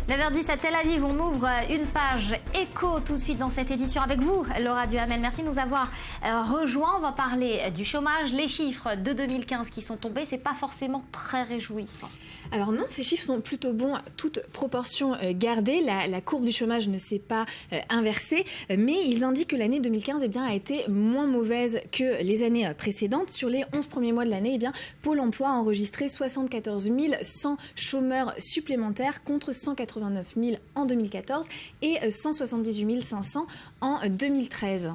9h10 à Tel Aviv, on ouvre une page éco tout de suite dans cette édition avec vous, Laura Duhamel. Merci de nous avoir rejoints. On va parler du chômage. Les chiffres de 2015 qui sont tombés, c'est pas forcément très réjouissant. Alors non, ces chiffres sont plutôt bons, toute proportion gardée. La courbe du chômage ne s'est pas inversée, mais ils indiquent que l'année 2015 a été moins mauvaise que les années précédentes. Sur les 11 premiers mois de l'année, Pôle emploi a enregistré 74 100 chômeurs supplémentaires contre 189 000 en 2014 et 178 500 en 2013.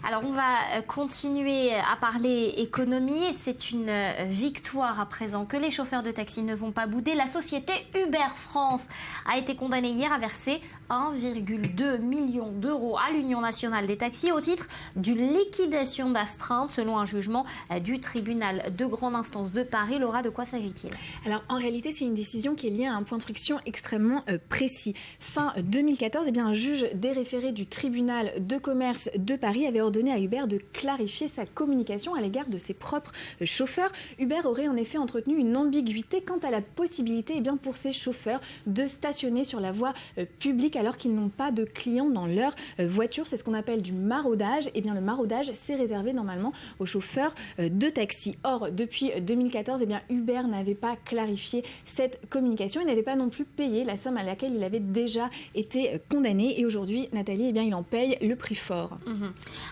Alors on va continuer à parler économie. C'est une victoire à présent que les chauffeurs de taxi ne vont pas bouder. La société Uber France a été condamnée hier à verser 1,2 million d'euros à l'Union nationale des taxis au titre d'une liquidation d'astreinte selon un jugement du tribunal de grande instance de Paris. Laura, de quoi s'agit-il ? Alors en réalité, c'est une décision qui est liée à un point de friction extrêmement précis. Fin 2014, un juge des référés du tribunal de commerce de Paris avait ordonné à Uber de clarifier sa communication à l'égard de ses propres chauffeurs. Uber aurait en effet entretenu une ambiguïté quant à la possibilité pour ses chauffeurs de stationner sur la voie publique alors qu'ils n'ont pas de clients dans leur voiture. C'est ce qu'on appelle du maraudage. Le maraudage, c'est réservé normalement aux chauffeurs de taxi. Or, depuis 2014, Uber n'avait pas clarifié cette communication. Il n'avait pas non plus payé la somme à laquelle il avait déjà été condamné. Et aujourd'hui, Nathalie, il en paye le prix fort.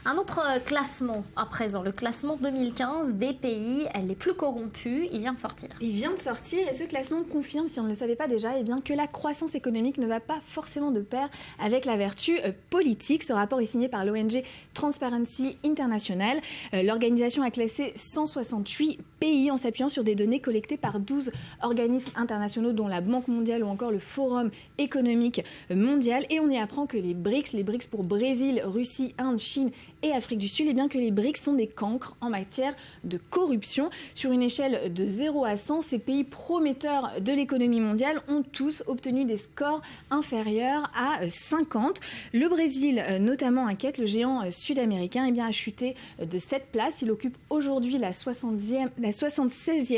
Un autre classement à présent, le classement 2015 des pays les plus corrompus, il vient de sortir. Il vient de sortir et ce classement confirme, si on ne le savait pas déjà, que la croissance économique ne va pas forcément de pair avec la vertu politique. Ce rapport est signé par l'ONG Transparency International. L'organisation a classé 168 pays en s'appuyant sur des données collectées par 12 organismes internationaux dont la Banque mondiale ou encore le Forum économique mondial. Et on y apprend que les BRICS pour Brésil, Russie, Inde, Chine et Afrique du Sud, que les BRICS sont des cancres en matière de corruption. Sur une échelle de 0 à 100, ces pays prometteurs de l'économie mondiale ont tous obtenu des scores inférieurs à 50. Le Brésil, notamment, inquiète. Le géant sud-américain a chuté de 7 places. Il occupe aujourd'hui la 76e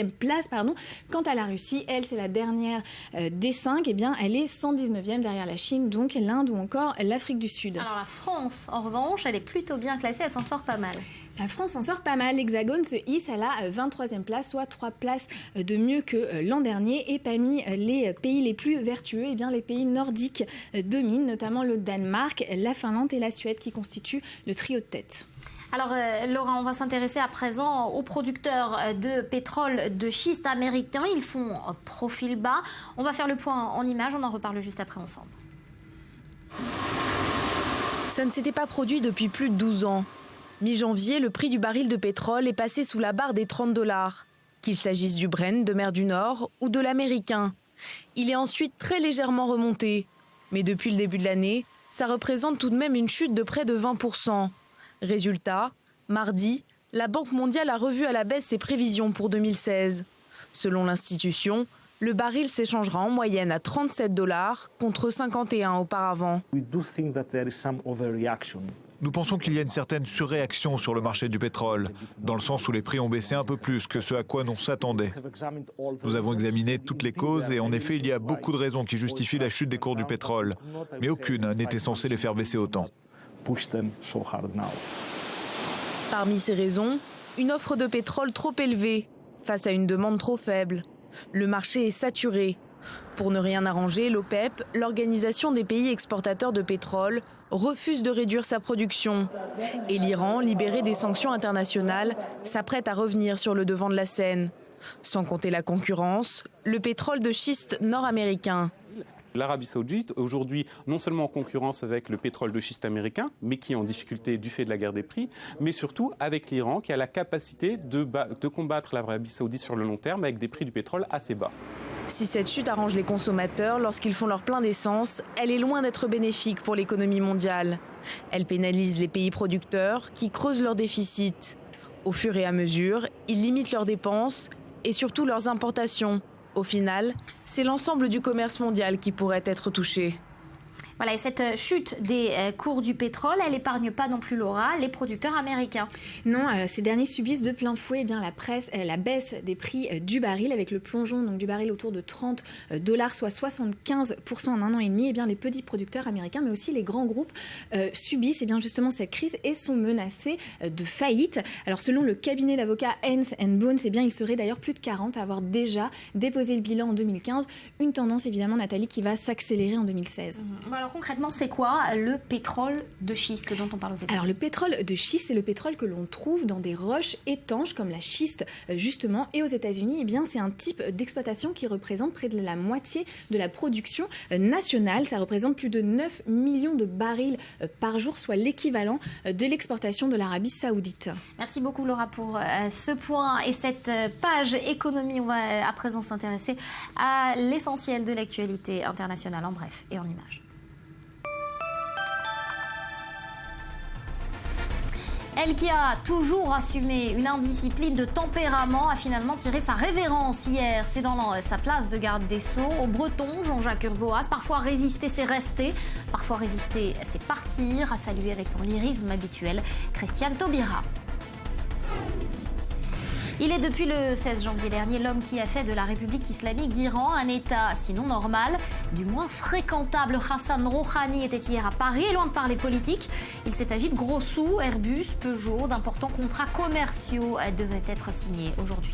place. Quant à la Russie, elle, c'est la dernière des 5. Elle est 119e derrière la Chine, donc l'Inde ou encore l'Afrique du Sud. Alors la France, en revanche, elle est plutôt bien classée, elle s'en sort pas mal. La France s'en sort pas mal. L'Hexagone se hisse à la 23e place, soit 3 places de mieux que l'an dernier. Et parmi les pays les plus vertueux, les pays nordiques dominent, notamment le Danemark, la Finlande et la Suède qui constituent le trio de tête. Alors Laura, on va s'intéresser à présent aux producteurs de pétrole de schiste américains. Ils font profil bas. On va faire le point en images, on en reparle juste après ensemble. Ça ne s'était pas produit depuis plus de 12 ans. Mi-janvier, le prix du baril de pétrole est passé sous la barre des $30, qu'il s'agisse du Brent de mer du Nord ou de l'américain. Il est ensuite très légèrement remonté. Mais depuis le début de l'année, ça représente tout de même une chute de près de 20%. Résultat, mardi, la Banque mondiale a revu à la baisse ses prévisions pour 2016. Selon l'institution, le baril s'échangera en moyenne à $37 contre 51 auparavant. Nous pensons qu'il y a une certaine surréaction sur le marché du pétrole, dans le sens où les prix ont baissé un peu plus que ce à quoi l'on s'attendait. Nous avons examiné toutes les causes et en effet, il y a beaucoup de raisons qui justifient la chute des cours du pétrole, mais aucune n'était censée les faire baisser autant. Parmi ces raisons, une offre de pétrole trop élevée face à une demande trop faible. Le marché est saturé. Pour ne rien arranger, l'OPEP, l'Organisation des pays exportateurs de pétrole, refuse de réduire sa production. Et l'Iran, libéré des sanctions internationales, s'apprête à revenir sur le devant de la scène. Sans compter la concurrence, le pétrole de schiste nord-américain. L'Arabie Saoudite, aujourd'hui, non seulement en concurrence avec le pétrole de schiste américain, mais qui est en difficulté du fait de la guerre des prix, mais surtout avec l'Iran, qui a la capacité de combattre l'Arabie Saoudite sur le long terme avec des prix du pétrole assez bas. Si cette chute arrange les consommateurs lorsqu'ils font leur plein d'essence, elle est loin d'être bénéfique pour l'économie mondiale. Elle pénalise les pays producteurs qui creusent leurs déficits. Au fur et à mesure, ils limitent leurs dépenses et surtout leurs importations. Au final, c'est l'ensemble du commerce mondial qui pourrait être touché. Voilà, et cette chute des cours du pétrole, elle n'épargne pas non plus, Laura, les producteurs américains. Non, ces derniers subissent de plein fouet la baisse des prix du baril, avec le plongeon donc, du baril autour de $30, soit 75% en un an et demi. Et bien, les petits producteurs américains, mais aussi les grands groupes, subissent justement cette crise et sont menacés de faillite. Alors, selon le cabinet d'avocats Hens & Bones, il serait d'ailleurs plus de 40 à avoir déjà déposé le bilan en 2015. Une tendance, évidemment, Nathalie, qui va s'accélérer en 2016. Alors concrètement, c'est quoi le pétrole de schiste dont on parle aux États-Unis? Alors le pétrole de schiste, c'est le pétrole que l'on trouve dans des roches étanches comme la schiste justement. Et aux États-Unis, c'est un type d'exploitation qui représente près de la moitié de la production nationale. Ça représente plus de 9 millions de barils par jour, soit l'équivalent de l'exportation de l'Arabie Saoudite. Merci beaucoup Laura pour ce point et cette page économie. On va à présent s'intéresser à l'essentiel de l'actualité internationale en bref et en images. Elle qui a toujours assumé une indiscipline de tempérament a finalement tiré sa révérence hier. C'est dans sa place de garde des Sceaux. Au Breton, Jean-Jacques Urvoas, parfois résister c'est rester, parfois résister c'est partir, a salué avec son lyrisme habituel Christiane Taubira. Il est depuis le 16 janvier dernier l'homme qui a fait de la République islamique d'Iran un État, sinon normal, du moins fréquentable. Hassan Rouhani était hier à Paris, et loin de parler politique. Il s'est agi de gros sous, Airbus, Peugeot, d'importants contrats commerciaux devaient être signés aujourd'hui.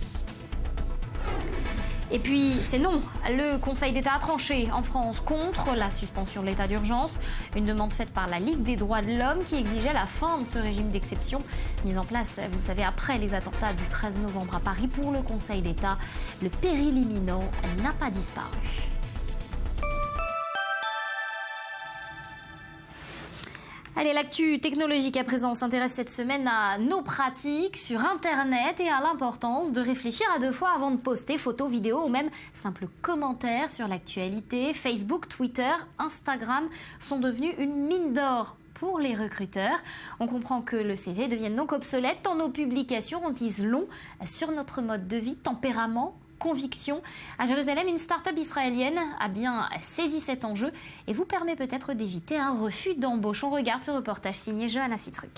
Et puis, c'est non. Le Conseil d'État a tranché en France contre la suspension de l'état d'urgence. Une demande faite par la Ligue des droits de l'homme qui exigeait la fin de ce régime d'exception mis en place, vous le savez, après les attentats du 13 novembre à Paris. Pour le Conseil d'État, le péril imminent n'a pas disparu. Allez, l'actu technologique à présent, on s'intéresse cette semaine à nos pratiques sur Internet et à l'importance de réfléchir à deux fois avant de poster photos, vidéos ou même simples commentaires sur l'actualité. Facebook, Twitter, Instagram sont devenus une mine d'or pour les recruteurs. On comprend que le CV devienne donc obsolète tant nos publications en disent long sur notre mode de vie, tempérament, conviction. À Jérusalem, une start-up israélienne a bien saisi cet enjeu et vous permet peut-être d'éviter un refus d'embauche. On regarde ce reportage signé Johanna Citruc.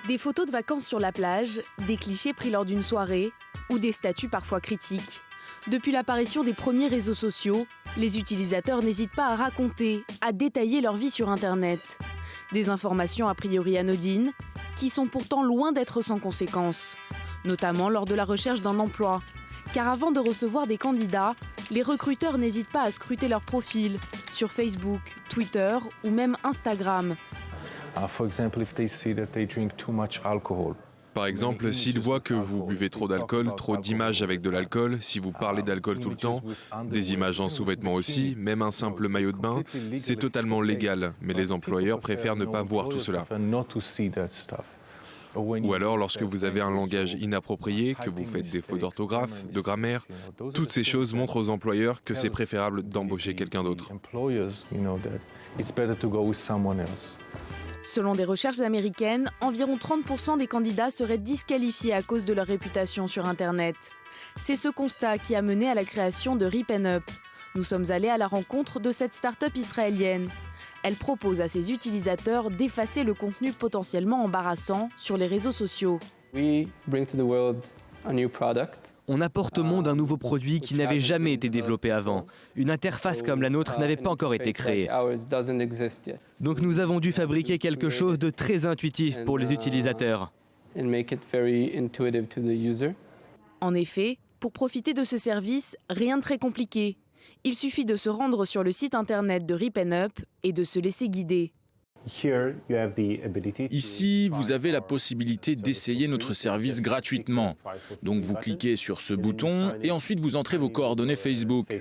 Des photos de vacances sur la plage, des clichés pris lors d'une soirée ou des statuts parfois critiques. Depuis l'apparition des premiers réseaux sociaux, les utilisateurs n'hésitent pas à raconter, à détailler leur vie sur Internet. Des informations a priori anodines, qui sont pourtant loin d'être sans conséquences. Notamment lors de la recherche d'un emploi. Car avant de recevoir des candidats, les recruteurs n'hésitent pas à scruter leur profil sur Facebook, Twitter ou même Instagram. Par exemple, s'ils voient que vous buvez trop d'alcool, trop d'images avec de l'alcool, si vous parlez d'alcool tout le temps, des images en sous-vêtements aussi, même un simple maillot de bain, c'est totalement légal. Mais les employeurs préfèrent ne pas voir tout cela. Ou alors, lorsque vous avez un langage inapproprié, que vous faites des fautes d'orthographe, de grammaire, toutes ces choses montrent aux employeurs que c'est préférable d'embaucher quelqu'un d'autre. Selon des recherches américaines, environ 30% des candidats seraient disqualifiés à cause de leur réputation sur Internet. C'est ce constat qui a mené à la création de Rip & Up. Nous sommes allés à la rencontre de cette start-up israélienne. Elle propose à ses utilisateurs d'effacer le contenu potentiellement embarrassant sur les réseaux sociaux. On apporte au monde un nouveau produit qui n'avait jamais été développé avant. Une interface comme la nôtre n'avait pas encore été créée. Donc nous avons dû fabriquer quelque chose de très intuitif pour les utilisateurs. En effet, pour profiter de ce service, rien de très compliqué. Il suffit de se rendre sur le site internet de Rip & Up et de se laisser guider. Ici, vous avez la possibilité d'essayer notre service gratuitement. Donc vous cliquez sur ce bouton et ensuite vous entrez vos coordonnées Facebook.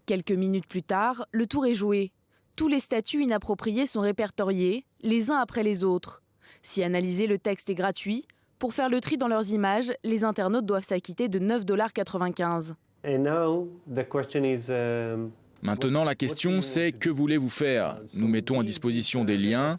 Quelques minutes plus tard, le tour est joué. Tous les statuts inappropriés sont répertoriés, les uns après les autres. Si analyser le texte est gratuit, pour faire le tri dans leurs images, les internautes doivent s'acquitter de $9,95. Maintenant, la question c'est que voulez-vous faire? Nous mettons à disposition des liens.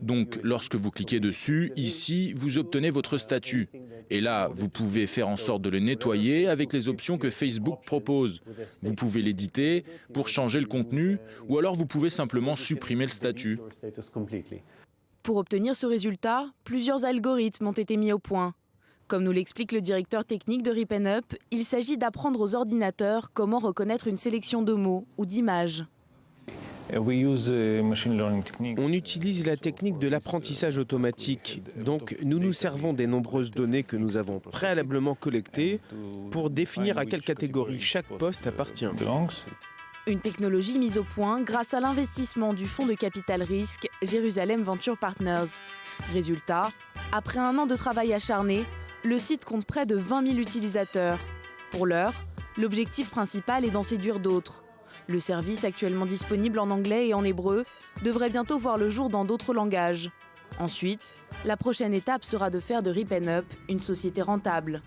Donc, lorsque vous cliquez dessus, ici, vous obtenez votre statut. Et là, vous pouvez faire en sorte de le nettoyer avec les options que Facebook propose. Vous pouvez l'éditer pour changer le contenu, ou alors vous pouvez simplement supprimer le statut. Pour obtenir ce résultat, plusieurs algorithmes ont été mis au point. Comme nous l'explique le directeur technique de RipenUp, il s'agit d'apprendre aux ordinateurs comment reconnaître une sélection de mots ou d'images. On utilise la technique de l'apprentissage automatique. Donc, nous nous servons des nombreuses données que nous avons préalablement collectées pour définir à quelle catégorie chaque poste appartient. Une technologie mise au point grâce à l'investissement du fonds de capital risque Jérusalem Venture Partners. Résultat, après 1 an de travail acharné, le site compte près de 20 000 utilisateurs. Pour l'heure, l'objectif principal est d'en séduire d'autres. Le service, actuellement disponible en anglais et en hébreu, devrait bientôt voir le jour dans d'autres langages. Ensuite, la prochaine étape sera de faire de RipenUp une société rentable.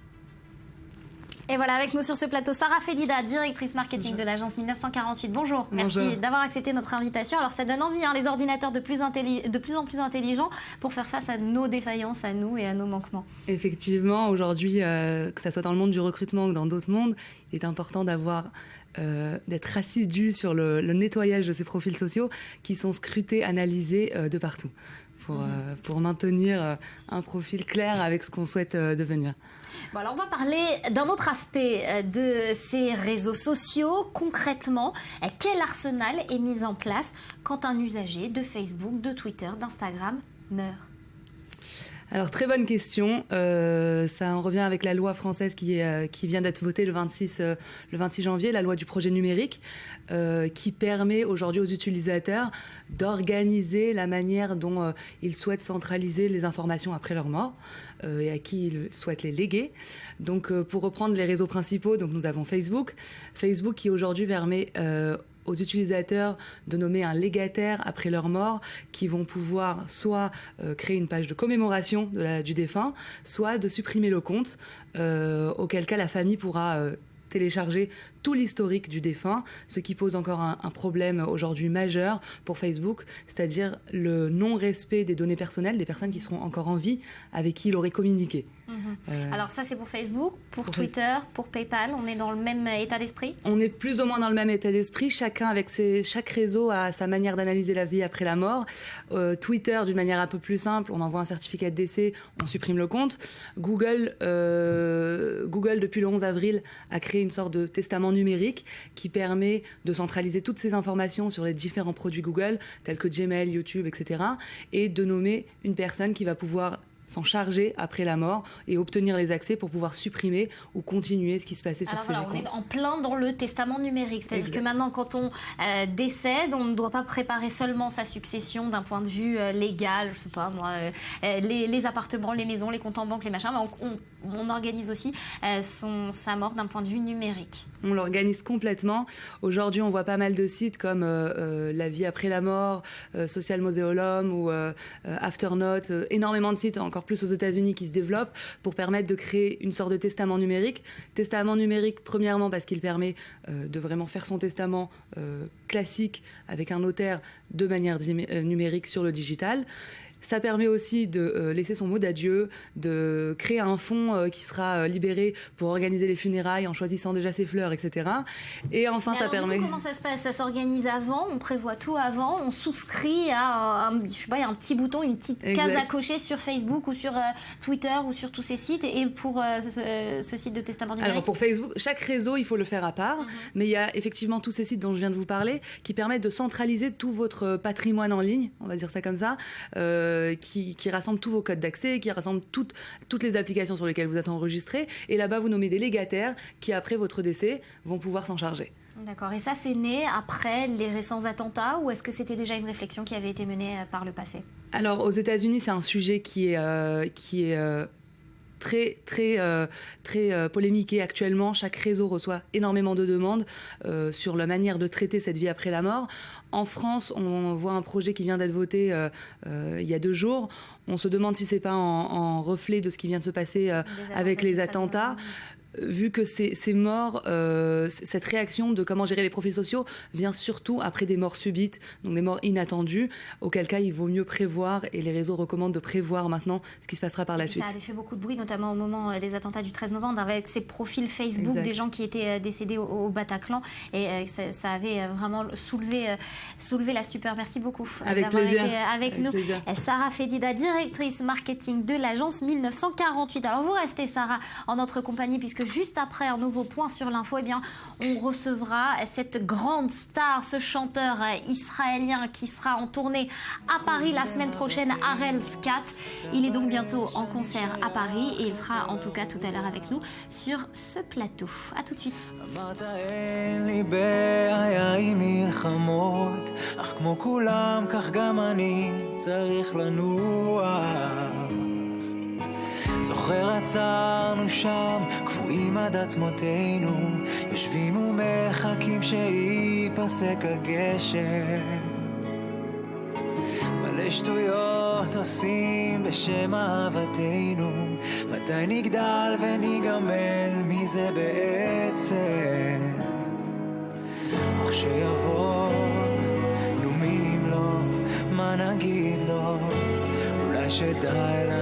Et voilà, avec nous sur ce plateau, Sarah Fedida, directrice marketing de l'agence 1948. Bonjour, merci d'avoir accepté notre invitation. Alors ça donne envie, les ordinateurs de plus en plus intelligents pour faire face à nos défaillances, à nous et à nos manquements. Effectivement, aujourd'hui, que ce soit dans le monde du recrutement ou dans d'autres mondes, il est important d'être assidu sur le nettoyage de ces profils sociaux qui sont scrutés, analysés de partout pour maintenir un profil clair avec ce qu'on souhaite devenir. Bon, alors on va parler d'un autre aspect de ces réseaux sociaux. Concrètement, quel arsenal est mis en place quand un usager de Facebook, de Twitter, d'Instagram meurt ? Alors, très bonne question. Ça en revient avec la loi française qui vient d'être votée le 26 janvier, la loi du projet numérique, qui permet aujourd'hui aux utilisateurs d'organiser la manière dont ils souhaitent centraliser les informations après leur mort et à qui ils souhaitent les léguer. Donc, pour reprendre les réseaux principaux, donc nous avons Facebook qui aujourd'hui permet aux utilisateurs de nommer un légataire après leur mort qui vont pouvoir soit créer une page de commémoration du défunt, soit de supprimer le compte, auquel cas la famille pourra télécharger tout l'historique du défunt, ce qui pose encore un problème aujourd'hui majeur pour Facebook, c'est-à-dire le non-respect des données personnelles des personnes qui seront encore en vie avec qui il aurait communiqué. Alors ça c'est pour Facebook, pour Twitter, pour PayPal, on est dans le même état d'esprit ? On est plus ou moins dans le même état d'esprit, chacun avec chaque réseau a sa manière d'analyser la vie après la mort. Twitter d'une manière un peu plus simple, on envoie un certificat de décès, on supprime le compte. Google depuis le 11 avril a créé une sorte de testament numérique qui permet de centraliser toutes ces informations sur les différents produits Google tels que Gmail, YouTube, etc. et de nommer une personne qui va pouvoir s'en charger après la mort et obtenir les accès pour pouvoir supprimer ou continuer ce qui se passait sur ces comptes. On est en plein dans le testament numérique, c'est-à-dire que maintenant quand on décède, on ne doit pas préparer seulement sa succession d'un point de vue légal, je sais pas moi, les appartements, les maisons, les comptes en banque, les machins, mais on organise aussi sa mort d'un point de vue numérique. On l'organise complètement. Aujourd'hui, on voit pas mal de sites comme La vie après la mort, Social Mausoleum ou Afternote, énormément de sites, encore plus aux États-Unis, qui se développent pour permettre de créer une sorte de testament numérique. Testament numérique, premièrement, parce qu'il permet de vraiment faire son testament classique avec un notaire de manière numérique sur le digital. Ça permet aussi de laisser son mot d'adieu, de créer un fonds qui sera libéré pour organiser les funérailles en choisissant déjà ses fleurs, etc. Et enfin, ça permet... Comment ça se passe ? Ça s'organise avant, on prévoit tout avant, on souscrit à un petit bouton, une petite case à cocher sur Facebook ou sur Twitter ou sur tous ces sites. Et pour ce site de testament numérique ? Alors pour Facebook, chaque réseau, il faut le faire à part. Mais il y a effectivement tous ces sites dont je viens de vous parler qui permettent de centraliser tout votre patrimoine en ligne, on va dire ça comme ça, qui rassemble tous vos codes d'accès, qui rassemble toutes les applications sur lesquelles vous êtes enregistré. Et là-bas, vous nommez des légataires qui, après votre décès, vont pouvoir s'en charger. D'accord. Et ça, c'est né après les récents attentats ou est-ce que c'était déjà une réflexion qui avait été menée par le passé ? Alors, aux États-Unis, c'est un sujet qui est très polémiqué actuellement. Chaque réseau reçoit énormément de demandes sur la manière de traiter cette vie après la mort. En France, on voit un projet qui vient d'être voté il y a 2 jours. On se demande si c'est pas en reflet de ce qui vient de se passer avec les attentats. vu que ces morts, cette réaction de comment gérer les profils sociaux vient surtout après des morts subites, donc des morts inattendues, auquel cas il vaut mieux prévoir, et les réseaux recommandent de prévoir maintenant ce qui se passera par la suite. Ça avait fait beaucoup de bruit, notamment au moment des attentats du 13 novembre, avec ces profils Facebook des gens qui étaient décédés au Bataclan, et ça avait vraiment soulevé la stupeur. Merci beaucoup d'avoir été avec nous. Sarah Fedida, directrice marketing de l'agence 1948. Alors vous restez, Sarah, en notre compagnie, puisque juste après un nouveau point sur l'info, eh bien, on recevra cette grande star, ce chanteur israélien qui sera en tournée à Paris la semaine prochaine, Harel Skat. Il est donc bientôt en concert à Paris et il sera en tout cas tout à l'heure avec nous sur ce plateau. À tout de suite. זוכר עצרנו שם, קפואים עד עצמותינו, יושבים ומחכים שיפסק הגשם. מלא שטויות עושים בשם אהבתנו, מתי נגדל וניגמל מזה בעצם? וכשיבוא, נו מי אם לא, מה נגיד לו? אולי שדי